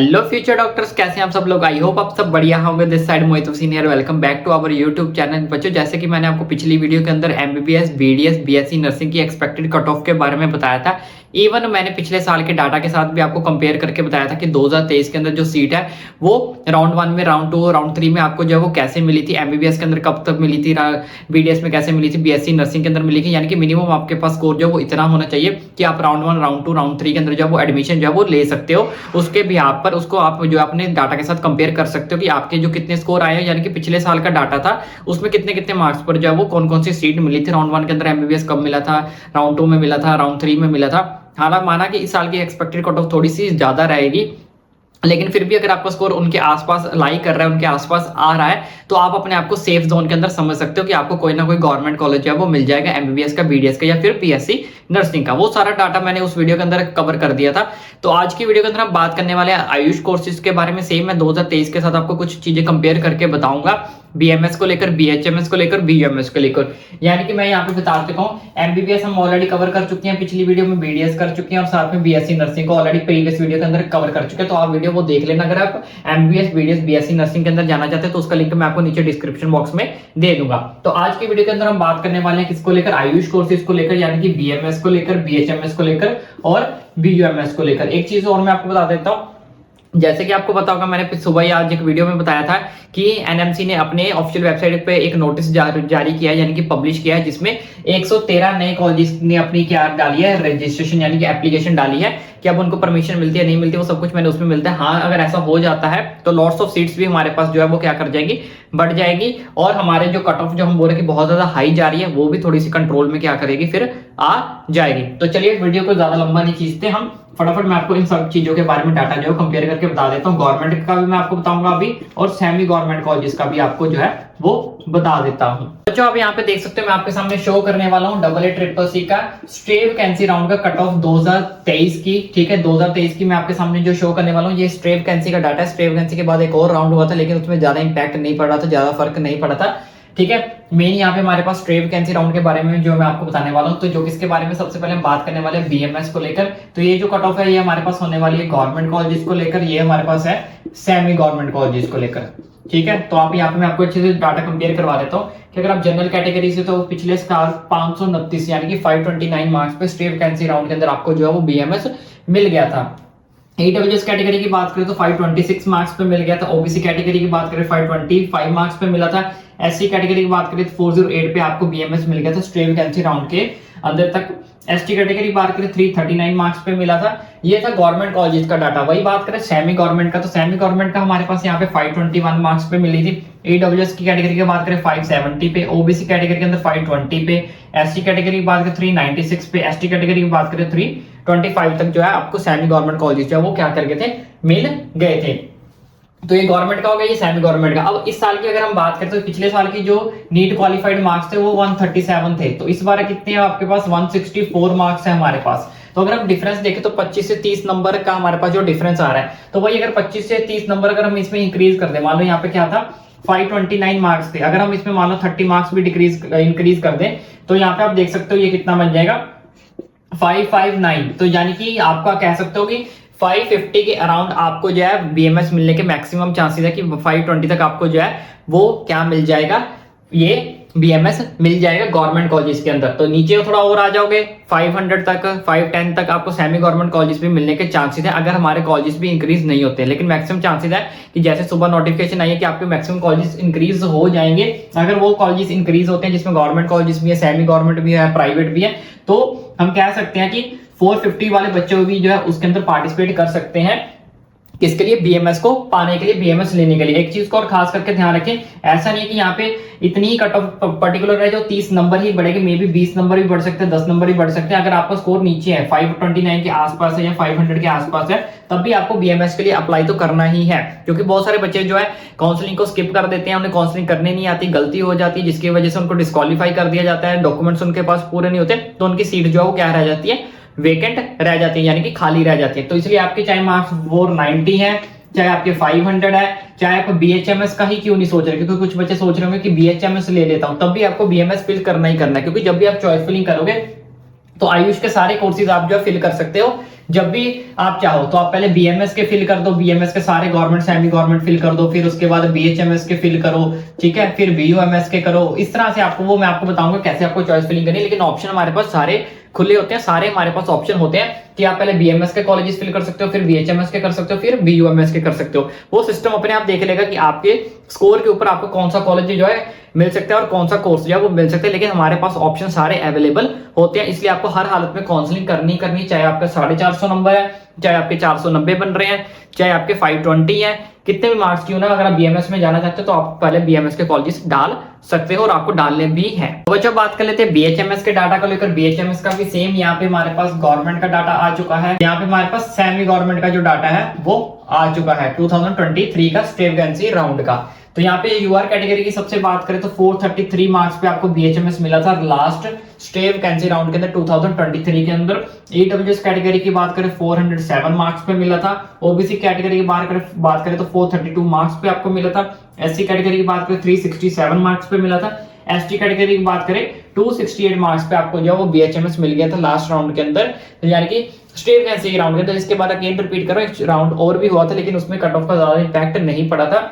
Hello future doctors, कैसे हैं आप सब लोग। आई होप आप सब बढ़िया होंगे। This side Mohit Hussain here, welcome back to our YouTube channel. बच्चों, जैसे कि मैंने आपको पिछली वीडियो के अंदर एमबीबीएस, बीडीएस, बीएससी नर्सिंग की एक्सपेक्टेड कट ऑफ के बारे में बताया था। इवन मैंने पिछले साल के डाटा के साथ भी आपको कंपेयर करके बताया था कि 2023 के अंदर जो सीट है वो राउंड 1 में, राउंड 2 और राउंड 3 में आपको जो है वो कैसे मिली थी, एमबीबीएस के अंदर कब तक मिली थी, बीडीएस में कैसे मिली थी, बीएससी नर्सिंग के अंदर मिली थी। यानी कि मिनिमम आपके पास स्कोर जो वो इतना होना चाहिए कि आप राउंड 1, राउंड 2, राउंड 3 के अंदर जो वो एडमिशन जो है वो ले सकते हो। उसके बिहाफ पर उसको आप जो अपने डाटा के साथ कंपेयर कर सकते हो कि आपके जो कितने स्कोर आए हैं, यानी कि पिछले साल का डाटा था उसमें कितने कितने मार्क्स पर जो है वो कौन कौन सी सीट मिली थी। राउंड 1 के अंदर एमबीबीएस कब मिला था, राउंड 2 में मिला था, राउंड 3 में मिला था। हालांकि माना कि इस साल की एक्सपेक्टेड कट ऑफ थोड़ी सी ज्यादा रहेगी, लेकिन फिर भी अगर आपका स्कोर उनके आसपास लाई कर रहा है, उनके आसपास आ रहा है, तो आप अपने आप को सेफ जोन के अंदर समझ सकते हो कि आपको कोई ना कोई गवर्नमेंट कॉलेज जो है वो मिल जाएगा, एमबीबीएस का, बीडीएस का या फिर बीएससी नर्सिंग का। वो सारा डाटा मैंने उस वीडियो के अंदर कवर कर दिया था। तो आज की वीडियो के अंदर हम बात करने वाले हैं आयुष कोर्सेज के बारे में। सेम मैं 2023 के साथ आपको कुछ चीजें कंपेयर करके बताऊंगा, बीएमएस को लेकर, बीएचएमएस को लेकर, बीयूएमएस को लेकर। यानी कि मैं यहाँ पे बता चुका हूँ, एमबीबीएस हम ऑलरेडी कवर कर चुके हैं पिछली वीडियो में, बीडीएस कर चुके हैं और साथ में बीएससी नर्सिंग को ऑलरेडी प्रीवियस वीडियो के अंदर कवर कर चुके हैं। तो आप वीडियो वो देख लेना। अगर आप एमबीबीएस, बीडीएस, बीएससी नर्सिंग के अंदर जाना चाहते हैं तो उसका लिंक मैं आपको नीचे डिस्क्रिप्शन बॉक्स में दे दूंगा। तो आज की वीडियो के अंदर हम बात करने वाले हैं किसको लेकर, आयुष कोर्सेज को लेकर, यानी कि बीएमएस को लेकर, बीएचएमएस को लेकर और बीयूएमएस को लेकर। एक चीज और मैं आपको बता देता हूँ, जैसे कि आपको पता होगा, मैंने सुबह ही आज एक वीडियो में बताया था कि एनएमसी ने अपने ऑफिशियल वेबसाइट पे एक नोटिस जारी किया है, यानी कि पब्लिश किया है, जिसमें 113 नए कॉलेजेस ने अपनी क्या डाली है, रजिस्ट्रेशन यानी कि एप्लीकेशन डाली है कि अब उनको परमिशन मिलती है नहीं मिलती, वो सब कुछ मैंने उसमें मिलता है। हाँ, अगर ऐसा हो जाता है तो लॉट्स ऑफ सीट्स भी हमारे पास जो है वो क्या कर जाएगी, बढ़ जाएगी, और हमारे जो कट ऑफ जो हम बोल रहे हैं कि बहुत ज्यादा हाई जा रही है, वो भी थोड़ी सी कंट्रोल में क्या करेगी, फिर आ जाएगी। तो चलिए वीडियो को ज्यादा लंबा नहीं खींचते, हम फटाफट मैं आपको इन सब चीजों के बारे में डाटा जो है कंपेयर करके बता देता हूँ। गवर्नमेंट का भी मैं आपको बताऊंगा अभी, और सेमी गवर्नमेंट कॉलेजेस का भी आपको जो है वो बता देता हूँ। बच्चों, आप यहाँ पे देख सकते हो, मैं आपके सामने शो करने वाला हूँ AA-CCC का स्ट्रे वैकेंसी राउंड का कट ऑफ 2023 की। ठीक है, 2023 की मैं आपके सामने जो शो करने वाला हूँ, ये स्ट्रे वैकेंसी का डाटा है। स्ट्रे वैकेंसी के बाद एक और राउंड हुआ था, लेकिन उसमें ज्यादा इंपैक्ट नहीं पड़ रहा था, ज्यादा फर्क नहीं पड़ा था। ठीक है, मेन यहाँ पे हमारे पास स्ट्रे वैकेंसी राउंड के बारे में जो मैं आपको बताने वाला हूँ। तो जो किसके बारे में, सबसे पहले हम बात करने वाले हैं बीएमएस को लेकर। तो ये जो कट ऑफ है ये हमारे पास होने वाली है गवर्नमेंट कॉलेजेस को लेकर, ये हमारे पास है सेमी गवर्नमेंट कॉलेजेस को लेकर। ठीक है, तो आप यहाँ पे मैं आपको अच्छे से डाटा कंपेयर करवा देता हूँ कि अगर आप जनरल कैटेगरी से, तो पिछले साल 529 यानी कि 529 मार्क्स पे स्ट्रे वैकेंसी राउंड के अंदर आपको जो है वो बीएमएस मिल गया था। ईडब्ल्यूएस कैटेगरी की बात करें तो 526 मार्क्स पे मिल गया था। ओबीसी कैटेगरी की बात करें 525 मार्क्स पे मिला था। एससी कैटेगरी की बात करें तो 408 पे आपको बीएमएस मिल गया था स्ट्रे वैकेंसी राउंड के अंदर तक। एसटी कैटेगरी की बात करें 339 मार्क्स पे मिला था। ये था गवर्नमेंट कॉलेज का डाटा। वही बात करें सेमी गवर्नमेंट का, तो सेमी गवर्नमेंट का हमारे पास यहाँ पे 521 मार्क्स पे मिली थी। ईडब्ल्यूएस की कैटेगरी की बात करें 570 पे, ओबीसी कैटेगरी के अंदर 520 पे, एसटी कैटेगरी की बात करें 396 पे, एसटी कैटेगरी की बात करें 325 तक जो है आपको सेमी गवर्नमेंट कॉलेज जो है वो क्या कर गए थे, मिल गए थे। तो ये गवर्नमेंट का हो गया, ये सेमी गवर्नमेंट का। अब इस साल की अगर हम बात करें तो पिछले साल की जो नीट क्वालिफाइड मार्क्स थे वो 137 थे, तो इस बार कितने हैं आपके पास, 164 मार्क्स है हमारे पास। तो अगर हम डिफरेंस देखें तो 25 से 30 नंबर का हमारे पास जो डिफरेंस आ रहा है, तो वही अगर 25 से 30 नंबर अगर हम इसमें इंक्रीज कर दें, मान लो यहाँ पे क्या था 529 मार्क्स थे, अगर हम इसमें मान लो 30 मार्क्स भी इंक्रीज कर दें, तो यहाँ पे आप देख सकते हो ये कितना बन जाएगा, 559। तो यानी कि आपका कह सकते हो कि 550 के अराउंड आपको जो है बीएमएस मिलने के मैक्सिमम चांसेस है कि 520 तक आपको जो है वो क्या मिल जाएगा, ये बीएमएस मिल जाएगा गवर्नमेंट कॉलेजेस के अंदर। तो नीचे थोड़ा और आ जाओगे 500 तक, 510 तक आपको सेमी गवर्नमेंट कॉलेजेस भी मिलने के चांसेस है, अगर हमारे कॉलेजेस भी इंक्रीज नहीं होते। लेकिन मैक्सिमम चांसेस है कि जैसे सुबह नोटिफिकेशन आई है कि आपके मैक्सिमम कॉलेजेस इंक्रीज हो जाएंगे। अगर वो कॉलेजेस इंक्रीज होते हैं जिसमें गवर्नमेंट कॉलेजेस भी है, सेमी गवर्नमेंट भी है, प्राइवेट भी है, तो हम कह सकते हैं कि 450 वाले बच्चे भी जो है उसके अंदर पार्टिसिपेट कर सकते हैं। किसके लिए, बीएमएस को पाने के लिए, बीएमएस लेने के लिए। एक चीज को और खास करके ध्यान रखें, ऐसा नहीं है कि यहाँ पे इतनी ही कट ऑफ पर्टिकुलर है जो 30 नंबर ही बढ़ेगी, मे बी 20 नंबर भी बढ़ सकते हैं, 10 नंबर भी बढ़ सकते हैं। अगर आपका स्कोर नीचे है, 529 के आसपास है या 500 के आसपास है, तब भी आपको बीएमएस के लिए अप्लाई तो करना ही है, क्योंकि बहुत सारे बच्चे जो है काउंसलिंग को स्किप कर देते हैं, उन्हें काउंसलिंग करने नहीं आती, गलती हो जाती है, जिसकी वजह से उनको डिस्क्वालीफाई कर दिया जाता है, डॉक्यूमेंट्स उनके पास पूरे नहीं होते, तो उनकी सीट जो है वो क्या रह जाती है, वेकेंट रह जाती है, यानी कि खाली रह जाती है। तो इसलिए आपके चाहे मार्क्स 490 है, चाहे आपके 500 है, चाहे आप बीएचएमएस का ही क्यों नहीं सोच रहे, क्योंकि कुछ बच्चे सोच रहे होंगे कि बीएचएमएस ले लेता हूं, तब भी आपको बीएमएस फिल करना ही करना है, क्योंकि जब भी आप चॉइस फिलिंग करोगे तो आयुष के सारे कोर्सेज आप जो फिल कर सकते हो, जब भी आप चाहो तो आप पहले बीएमएस के फिल कर दो, बीएमएस के सारे गवर्नमेंट सेमी गवर्नमेंट फिल कर दो, फिर उसके बाद बीएचएमएस के फिल करो, ठीक है, फिर बीयूएमएस के करो। इस तरह से आपको वो मैं आपको बताऊंगा कैसे आपको चॉइस फिलिंग करनी है। लेकिन ऑप्शन हमारे पास सारे खुले होते हैं, सारे हमारे पास ऑप्शन होते हैं कि आप पहले बीएमएस के कॉलेजेस फिल कर सकते हो, फिर बीएचएमएस के कर सकते हो, फिर बीयूएमएस के कर सकते हो। वो सिस्टम अपने आप देख लेगा कि आपके स्कोर के ऊपर आपको कौन सा कॉलेज जो है मिल सकता है और कौन सा कोर्स जो है वो मिल सकता है। लेकिन हमारे पास ऑप्शन सारे अवेलेबल होते हैं, इसलिए आपको हर हालत में काउंसलिंग करनी, चाहे आपका 450 नंबर है, चाहे आपके 490 बन रहे हैं, चाहे आपके 520 है, कितने भी मार्क्स क्यों ना, अगर आप बीएमएस में जाना चाहते हो तो आप पहले बीएमएस के कॉलेजेस डाल सकते हो और आपको डालने भी हैं। तो बच्चों बात कर लेते हैं बीएचएमएस के डाटा को लेकर। बीएचएमएस का भी सेम यहाँ पे हमारे पास गवर्नमेंट का डाटा आ चुका है, यहाँ पे हमारे पास सेमी गवर्नमेंट का जो डाटा है वो आ चुका है 2023 का स्टेट वैकेंसी राउंड का। तो यहाँ पे यूआर कैटेगरी की सबसे बात करें तो 433 मार्क्स पे आपको बीएचएमएस मिला था लास्ट स्टेट वैकेंसी राउंड के अंदर 2023 के अंदर। ईडब्ल्यूएस कैटेगरी की बात करें 407 मार्क्स पे मिला था। ओबीसी कैटेगरी की बात करें तो 432 मार्क्स पे आपको मिला था। एससी कैटेगरी की बात करें 367 मार्क्स पे मिला था। एसटी कैटेगरी की बात करें 268 मार्क्स पे आपको जो वो बीएचएमएस मिल गया था लास्ट राउंड के अंदर, यानी कि स्टेट वैकेंसी के राउंड के अंदर। इसके बाद अगेन रिपीट करो, एक राउंड और भी हुआ था लेकिन उसमें कट ऑफ का ज्यादा इंपैक्ट नहीं पड़ा था।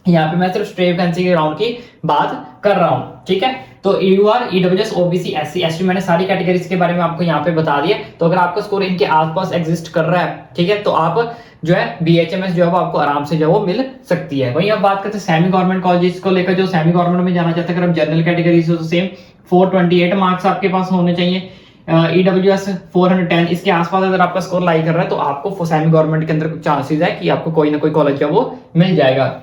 यहाँ पे मैं सिर्फ स्टेट वैकेंसी के राउंड की बात कर रहा हूँ, ठीक है। तो UR, EWS, OBC, SC, ST मैंने सारी कैटेगरीज के बारे में आपको यहाँ पे बता दिया। तो अगर आपका स्कोर इनके आसपास एग्जिस्ट कर रहा है, ठीक है, तो आप जो है बीएचएमएस जो है वो आपको आराम से जो है वो मिल सकती है। वहीं अब बात करते हैं सेमी गवर्नमेंट कॉलेजेस को लेकर। जो सेमी गवर्नमेंट में जाना चाहते हैं, अगर आप जनरल कैटेगरी से तो सेम 428 मार्क्स आपके पास होने चाहिए। ईडब्ल्यूएस 410, इसके आसपास अगर आपका स्कोर लाई कर रहा है तो आपको सेमी गवर्नमेंट के अंदर कुछ चांसेस है कि आपको कोई ना कोई कॉलेज जो वो मिल जाएगा।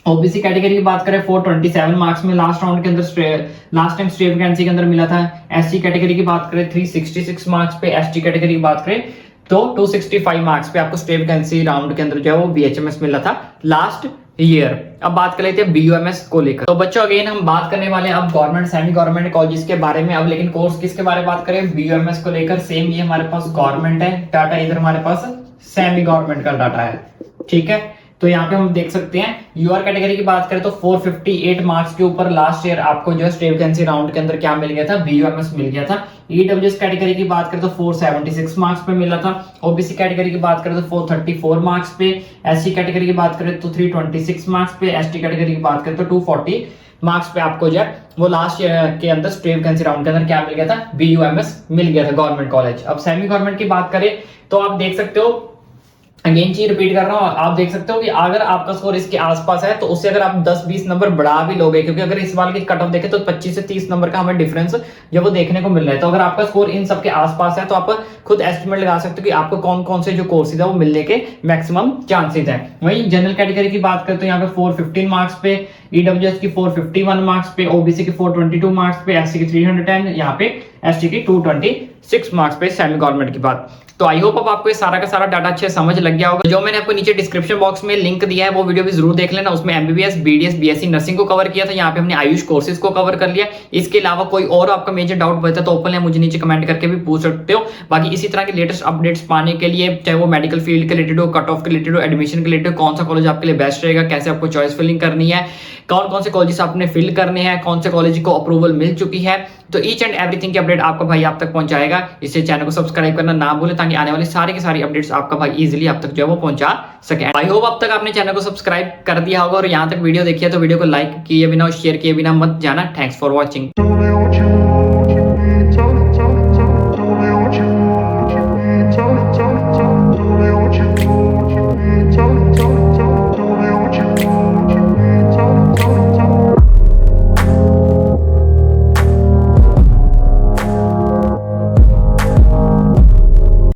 ओबीसी कैटेगरी की बात करें 427 मार्क्स में लास्ट राउंड के अंदर लास्ट टाइम स्टेट वैकेंसी के अंदर मिला था। एससी कैटेगरी की बात करें 366 मार्क्स पे। एसटी कैटेगरी की बात करें तो 265 मार्क्स पे आपको स्टेट वैकेंसी राउंड के अंदर जो है वो बीएचएमएस मिला था लास्ट ईयर। अब बात कर लेते हैं बीयूएमएस को लेकर। तो बच्चों अगेन हम बात करने वाले हैं अब गवर्नमेंट सेमी गवर्नमेंट कॉलेजेस के बारे में। अब लेकिन कोर्स किसके बारे में बात करें, बीयूएमएस को लेकर। सेम ये हमारे पास गवर्नमेंट है डाटा, इधर हमारे पास सेमी गवर्नमेंट का डाटा है, ठीक है। तो यहाँ पे हम देख सकते हैं यूआर कैटेगरी की बात करें तो 458 मार्क्स के ऊपर लास्ट ईयर आपको जो है स्टेट वैकेंसी राउंड के अंदर क्या मिल गया था, बीयूएमएस मिल गया था। ईडब्ल्यूएस कैटेगरी की बात करें तो 476 मार्क्स पे मिला था। ओबीसी कैटेगरी की बात करें तो 434 मार्क्स पे। एससी कैटेगरी की बात करें तो 326 मार्क्स पे। एसटी कैटेगरी की बात करें तो 240 मार्क्स पे आपको जो है वो लास्ट ईयर के अंदर स्टेट वैकेंसी राउंड के अंदर क्या मिल गया था, बीयूएमएस मिल गया था गवर्नमेंट कॉलेज। अब सेमी गवर्नमेंट की बात करें तो आप देख सकते हो, अगेन चीज रिपीट कर रहा हूं, आप देख सकते हो कि अगर आपका स्कोर इसके आसपास है तो उससे अगर आप 10-20 नंबर बढ़ा भी लोगे, क्योंकि अगर इस बार की कट ऑफ देखें तो 25 से 30 नंबर का हमें डिफरेंस जो वो देखने को मिल रहा है। तो अगर आपका स्कोर इन सबके आसपास है तो आप खुद एस्टिमेट लगा सकते हो कि आपको कौन कौन से जो कोर्सेज है वो मिलने के मैक्सिमम चांसेस है। वहीं जनरल कैटेगरी की बात करते हैं यहाँ पे 415 मार्क्स पे, ईडब्ल्यूएस की 451 मार्क्स पे, ओबीसी की 422 मार्क्स पे, एससी की 310, यहाँ पे एसटी की 226 मार्क्स पे सेमी गवर्नमेंट की बात। तो आई होप अब आपको ये सारा का सारा डाटा अच्छे समझ लग गया होगा। जो मैंने आपको नीचे डिस्क्रिप्शन बॉक्स में लिंक दिया है वो वीडियो भी जरूर देख लेना। उसमें एमबीबीएस, बीडीएस, बीएससी नर्सिंग को कवर किया था, यहाँ पे हमने आयुष कोर्सेज को कवर कर लिया। इसके अलावा कोई और आपका मेजर डाउट बचा तो ओपन है, मुझे नीचे कमेंट करके भी पूछ सकते हो। बाकी इसी तरह के लेटेस्ट अपडेट्स पाने के लिए, चाहे वो मेडिकल फील्ड के रिलेटेड हो, कट ऑफ के रिलेटेड हो, एडमिशन के रिलेटेड, कौन सा कॉलेज आपके लिए बेस्ट रहेगा, कैसे आपको चॉइस फिलिंग करनी है, कौन कौन से कॉलेज आपने फिल करने हैं, कौन से कॉलेज को अप्रूवल मिल चुकी है, तो ईच एंड एवरीथिंग की अपडेट आपका भाई आप तक पहुंचाएगा। इससे चैनल को सब्सक्राइब करना ना भूलें ताकि आने वाली सारी की सारी अपडेट्स आपका भाई इजीली आप तक जो है वो पहुंचा सके। आई होप अब तक आपने चैनल को सब्सक्राइब कर दिया होगा और यहाँ तक वीडियो देखी है तो वीडियो को लाइक किए बिना और शेयर किए बिना मत जाना। Thanks for watching.